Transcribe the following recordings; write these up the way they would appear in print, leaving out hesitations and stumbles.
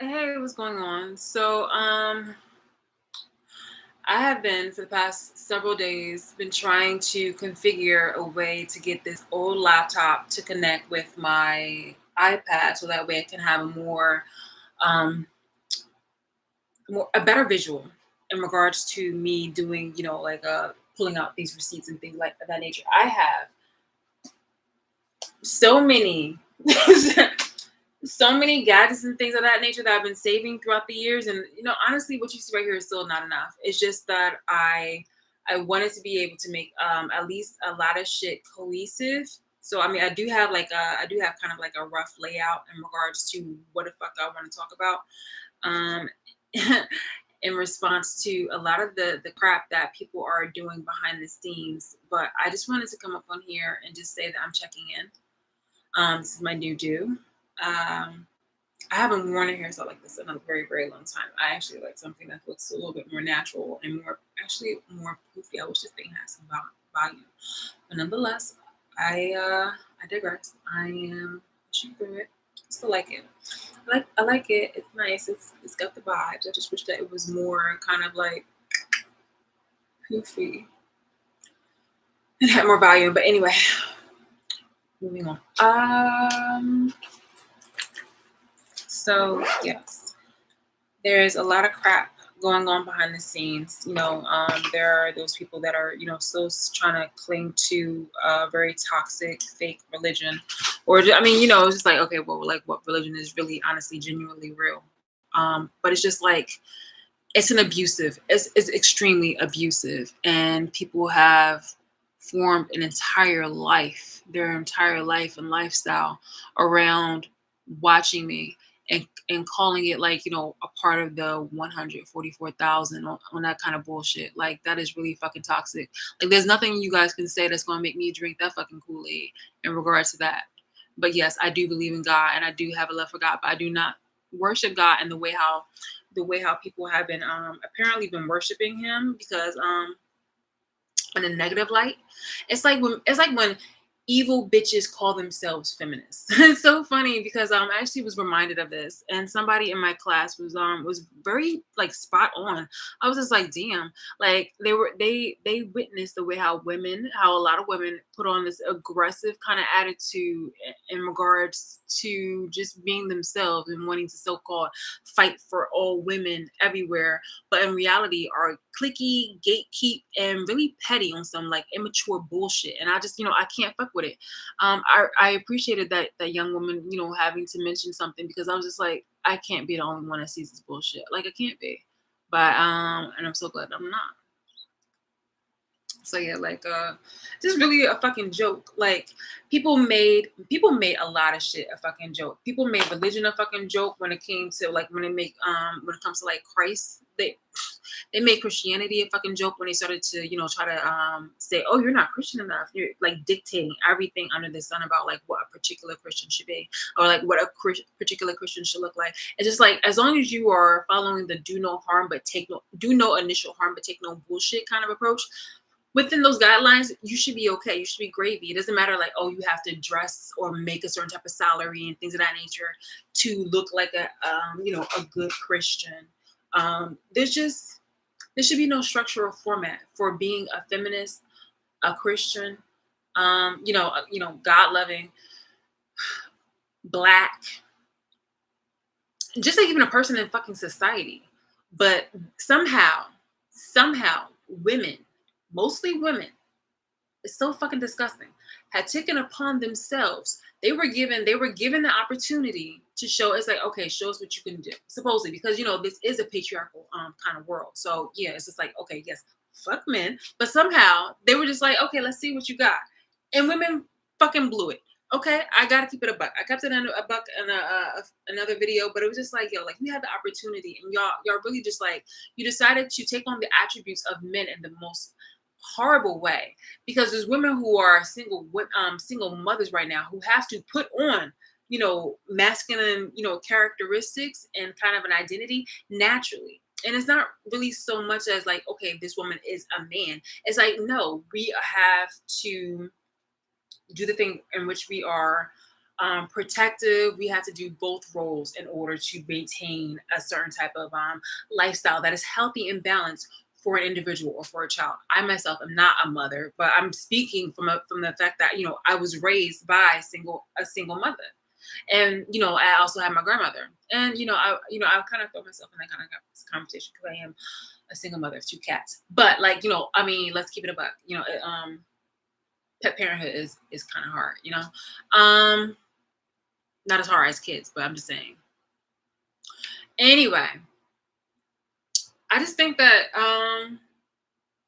Hey, what's going on? I have been for the past several days been trying to configure a way to get this old laptop to connect with my iPad so that way I can have um, a better visual in regards to me doing, pulling out these receipts and things like that nature. I have so many so many gadgets and things of that nature that I've been saving throughout the years. And honestly, what you see right here is still not enough. It's just that I wanted to be able to make at least a lot of shit cohesive. So I mean, I do have kind of like a rough layout in regards to what the fuck I want to talk about. Um, in response to a lot of the crap that people are doing behind the scenes. But I just wanted to come up on here and just say that I'm checking in. This is my new do. Um, I haven't worn a hairstyle like this in a very, very long time. I actually like something that looks a little bit more natural and more poofy. I wish this thing had some volume, but nonetheless, I digress. I am pushing through it. Still like it. I like it. It's nice. It's got the vibes. I just wish that it was more kind of like poofy and had more volume. But anyway, moving on. So yes. There's a lot of crap going on behind the scenes. There are those people that are, still trying to cling to a very toxic, fake religion, I mean, it's just like, okay, well, like, what religion is really, honestly, genuinely real? But it's just like it's extremely abusive, and people have formed their entire life and lifestyle around watching me and calling it like a part of the 144,000 on that kind of bullshit. Like, that is really fucking toxic. Like, there's nothing you guys can say that's going to make me drink that fucking Kool-Aid in regards to that. But yes, I do believe in God and I do have a love for God, but I do not worship God in the way how people have been apparently been worshiping him, because in a negative light. It's like when evil bitches call themselves feminists. It's so funny because I actually was reminded of this, and somebody in my class was very like spot on. I was just like, damn, like they witnessed the way how a lot of women put on this aggressive kind of attitude in regards to just being themselves and wanting to so-called fight for all women everywhere, but in reality are clicky, gatekeep, and really petty on some like immature bullshit. And I just, I can't fuck with it. I appreciated that young woman, having to mention something, because I was just like, I can't be the only one that sees this bullshit. Like, I can't be. But and I'm so glad I'm not. So yeah, like just really a fucking joke. Like, people made a lot of shit a fucking joke. People made religion a fucking joke when it came to like when it comes to like Christ. They made Christianity a fucking joke when they started to, try to say, oh, you're not Christian enough. You're like dictating everything under the sun about like what a particular Christian should be, or like what a particular Christian should look like. It's just like, as long as you are following the do no initial harm but take no bullshit kind of approach, within those guidelines, you should be okay. You should be gravy. It doesn't matter like, oh, you have to dress or make a certain type of salary and things of that nature to look like a good Christian. There should be no structural format for being a feminist, a Christian, God loving, black, just like even a person in fucking society. But somehow, women, mostly women, it's so fucking disgusting, had taken upon themselves. They were given the opportunity to show. It's like, okay, show us what you can do. Supposedly, because this is a patriarchal kind of world. So yeah, it's just like, okay, yes, fuck men, but somehow they were just like, okay, let's see what you got. And women fucking blew it. Okay, I gotta keep it a buck. I kept it in a buck in another video, but it was just like, yo, like, you had the opportunity, and y'all really just like, you decided to take on the attributes of men in the most horrible way, because there's women who are single mothers right now who have to put on masculine characteristics and kind of an identity naturally. And it's not really so much as like, okay, this woman is a man. It's like, no, we have to do the thing in which we are protective. We have to do both roles in order to maintain a certain type of lifestyle that is healthy and balanced for an individual or for a child. I myself am not a mother, but I'm speaking from the fact that I was raised by a single mother, and I also had my grandmother, and I kind of throw myself in that kind of conversation because I am a single mother of two cats. But like I mean, let's keep it a buck. Pet parenthood is kind of hard. Not as hard as kids, but I'm just saying. Anyway, I just think that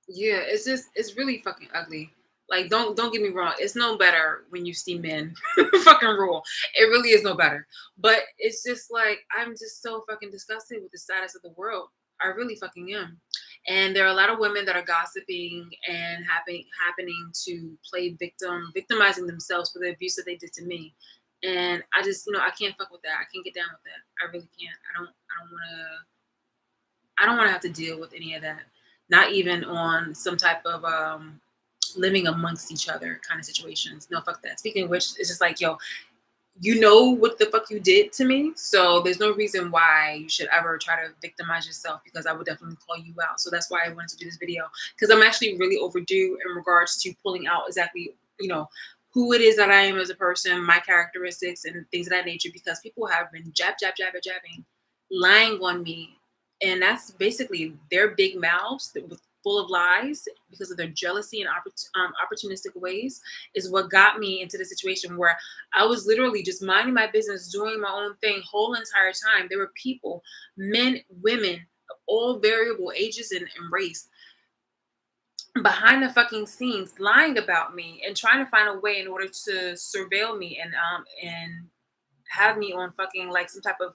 yeah, it's really fucking ugly. Like don't get me wrong, it's no better when you see men fucking rule. It really is no better. But it's just like I'm just so fucking disgusted with the status of the world. I really fucking am. And there are a lot of women that are gossiping and happening to play victimizing themselves for the abuse that they did to me. And I just, I can't fuck with that. I can't get down with that. I really can't. I don't want to have to deal with any of that. Not even on some type of living amongst each other kind of situations. No, fuck that. Speaking of which, it's just like, yo, you know what the fuck you did to me. So there's no reason why you should ever try to victimize yourself, because I would definitely call you out. So that's why I wanted to do this video, because I'm actually really overdue in regards to pulling out exactly, who it is that I am as a person, my characteristics and things of that nature, because people have been jabbing, lying on me. And that's basically their big mouths full of lies because of their jealousy and opportunistic ways is what got me into the situation where I was literally just minding my business, doing my own thing whole entire time. There were people, men, women, of all variable ages and race, behind the fucking scenes lying about me and trying to find a way in order to surveil me and have me on fucking like some type of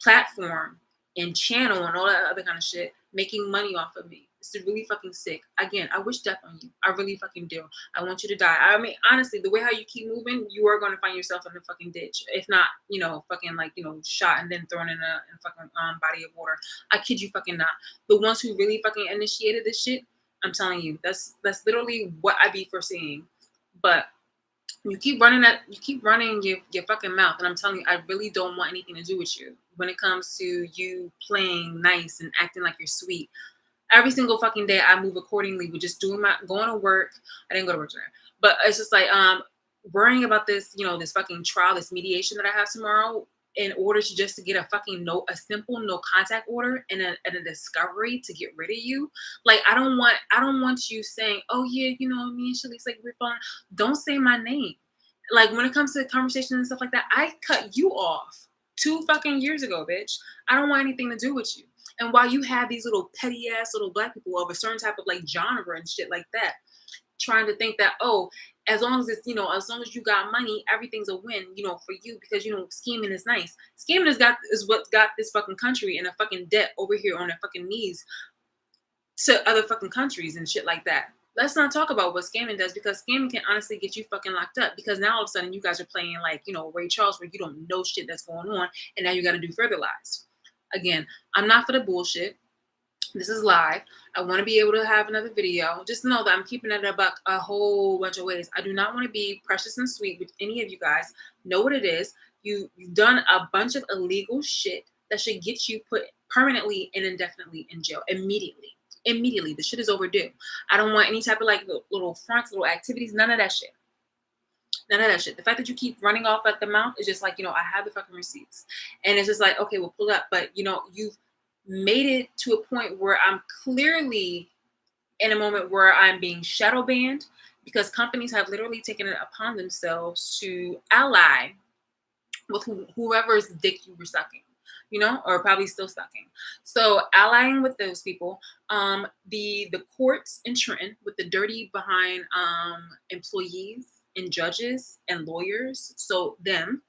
platform and channel and all that other kind of shit, making money off of me. It's really fucking sick. Again, I wish death on you. I really fucking do. I want you to die. I mean, honestly, the way how you keep moving, you are going to find yourself in the fucking ditch. If not, fucking like, shot and then thrown in a fucking body of water. I kid you fucking not. The ones who really fucking initiated this shit, I'm telling you, that's literally what I be foreseeing. But you keep running your fucking mouth, and I'm telling you, I really don't want anything to do with you when it comes to you playing nice and acting like you're sweet. Every single fucking day I move accordingly with just going to work. I didn't go to work today, but it's just like worrying about this, this fucking trial, this mediation that I have tomorrow, in order to just to get a simple no contact order and a discovery to get rid of you. Like I don't want you saying, oh yeah, me and Shalice, like we're fine. Don't say my name. Like when it comes to conversations and stuff like that, I cut you off 2 fucking years ago, bitch. I don't want anything to do with you. And while you have these little petty ass little black people of a certain type of like genre and shit like that, trying to think that, oh, as long as it's, as long as you got money, everything's a win, for you, because, scheming is nice. Scheming is what got this fucking country in a fucking debt over here on their fucking knees to other fucking countries and shit like that. Let's not talk about what scamming does, because scamming can honestly get you fucking locked up, because now all of a sudden you guys are playing like, Ray Charles, where you don't know shit that's going on, and now you got to do further lies. Again, I'm not for the bullshit. This is live. I want to be able to have another video. Just know that I'm keeping it a whole bunch of ways. I do not want to be precious and sweet with any of you guys. Know what it is. You've done a bunch of illegal shit that should get you put permanently and indefinitely in jail immediately. Immediately. The shit is overdue. I don't want any type of like little fronts, little activities. None of that shit. None of that shit. The fact that you keep running off at the mouth is just like, I have the fucking receipts. And it's just like, okay, we'll pull up. But, you've made it to a point where I'm clearly in a moment where I'm being shadow banned, because companies have literally taken it upon themselves to ally with whoever's dick you were sucking, or probably still sucking. So allying with those people, the courts in Trenton with the dirty behind employees and judges and lawyers. So them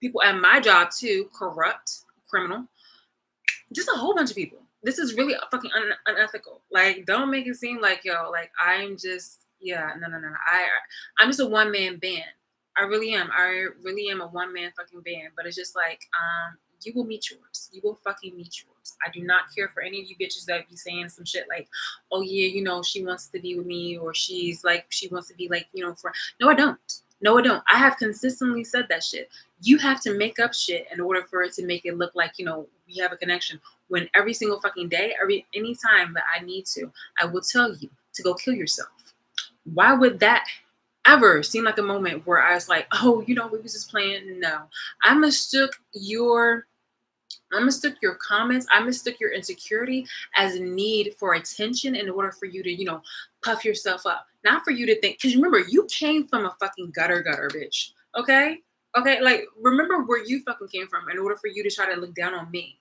people at my job too, corrupt, criminal, just a whole bunch of people. This is really fucking unethical. Like, don't make it seem like, yo, like I'm just, no. I'm just a one-man band. I really am. I really am a one-man fucking band. But it's just like, you will meet yours. You will fucking meet yours. I do not care for any of you bitches that be saying some shit like, oh yeah, she wants to be with me, or she's like, she wants to be like, for. No, I don't. No, it don't. I have consistently said that shit. You have to make up shit in order for it to make it look like, we have a connection. When every single fucking day, any time that I need to, I will tell you to go kill yourself. Why would that ever seem like a moment where I was like, oh, we was just playing? No. I mistook your comments, I mistook your insecurity as a need for attention in order for you to, puff yourself up. Not for you to think, because remember, you came from a fucking gutter, bitch. Okay? Okay, like remember where you fucking came from in order for you to try to look down on me.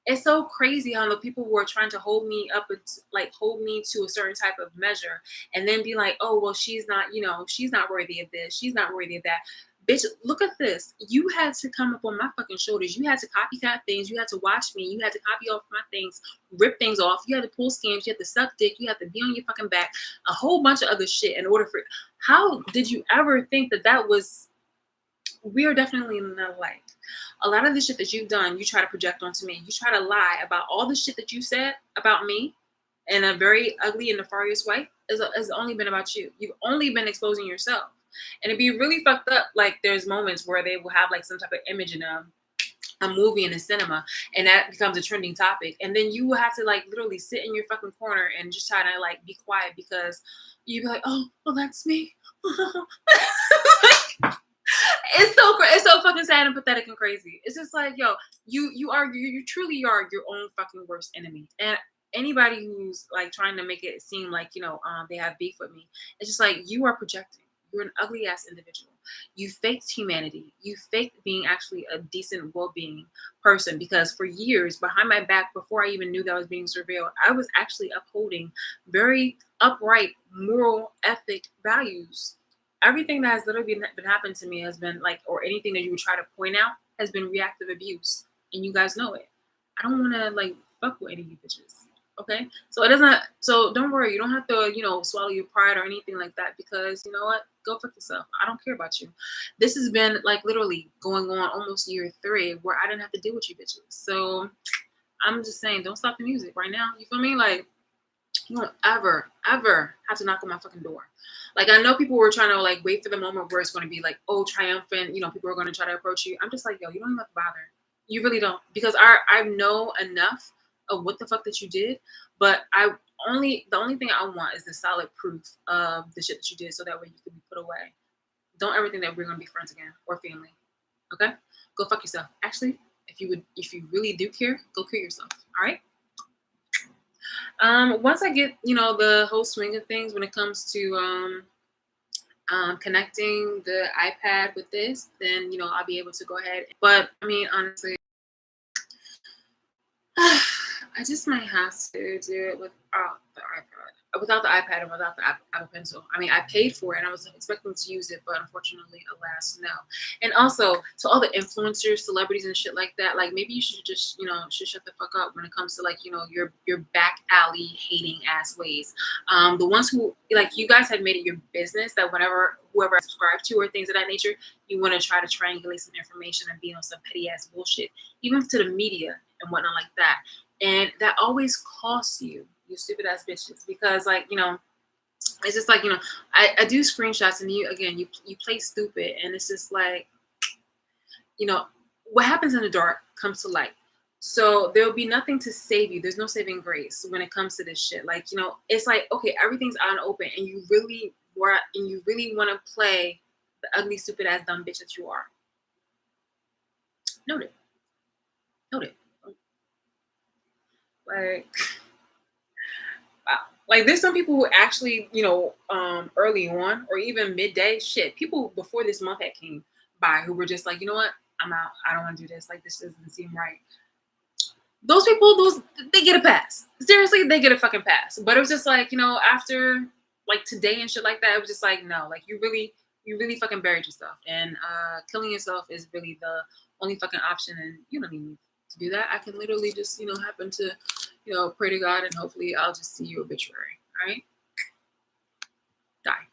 It's so crazy how the people who are trying to hold me up, like hold me to a certain type of measure, and then be like, oh, well, she's not, she's not worthy of this, she's not worthy of that. Bitch, look at this. You had to come up on my fucking shoulders. You had to copycat things. You had to watch me. You had to copy off my things, rip things off. You had to pull scams. You had to suck dick. You had to be on your fucking back. A whole bunch of other shit in order for. How did you ever think that was? We are definitely not alike. A lot of the shit that you've done, you try to project onto me. You try to lie about all the shit that you said about me in a very ugly and nefarious way. Has only been about you. You've only been exposing yourself. And it'd be really fucked up. Like there's moments where they will have like some type of image in a movie in the cinema, and that becomes a trending topic. And then you will have to like literally sit in your fucking corner and just try to like be quiet because you be like, oh, well, that's me. It's so fucking sad and pathetic and crazy. It's just like, yo, you truly are your own fucking worst enemy. And anybody who's like trying to make it seem like, they have beef with me, it's just like you are projecting. You're an ugly ass individual. You faked humanity. You faked being actually a decent, well-being person, because for years behind my back, before I even knew that I was being surveilled, I was actually upholding very upright, moral, ethic values. Everything that has literally been happened to me has been like, or anything that you would try to point out has been reactive abuse. And you guys know it. I don't want to like fuck with any of you bitches. Okay. So don't worry. You don't have to, swallow your pride or anything like that, because you know what? Go fuck yourself. I don't care about you. This has been like literally going on almost year 3 where I didn't have to deal with you bitches. So I'm just saying, don't stop the music right now. You feel me? Like, you don't ever have to knock on my fucking door. Like, I know people were trying to like wait for the moment where it's going to be like, oh, triumphant, people are going to try to approach you. I'm just like, yo, you don't even have to bother. You really don't, because I know enough of what the fuck that you did. But the only thing I want is the solid proof of the shit that you did, so that way you can be put away. Don't ever think that we're going to be friends again or family. Okay? Go fuck yourself. Actually, if you really do care, go kill yourself. All right? Once I get, the whole swing of things when it comes to connecting the iPad with this, then, I'll be able to go ahead. But I mean, honestly, I just might have to do it without the iPad and without the Apple Pencil. I mean, I paid for it and I was expecting to use it, but unfortunately, alas, no. And also, to all the influencers, celebrities, and shit like that, like maybe you should just, should shut the fuck up when it comes to like, your back alley hating ass ways. The ones who like, you guys have made it your business that whoever I subscribe to or things of that nature, you want to try to triangulate some information and be on some petty ass bullshit, even to the media and whatnot like that. And that always costs you stupid ass bitches, because like, it's just like, I do screenshots and you play stupid, and it's just like, what happens in the dark comes to light. So there'll be nothing to save you. There's no saving grace when it comes to this shit. Like, it's like, okay, everything's out and open, and you really want to play the ugly, stupid ass dumb bitch that you are. Noted. Like, wow. Like, there's some people who actually, early on or even midday, shit, people before this month that came by who were just like, you know what, I'm out. I don't want to do this. Like, this doesn't seem right. Those people, they get a pass. Seriously, they get a fucking pass. But it was just like, after like today and shit like that, it was just like, no, like you really fucking buried yourself, and killing yourself is really the only fucking option, and you don't need to do that. I can literally just, happen to, pray to God, and hopefully I'll just see your obituary. All right? Die.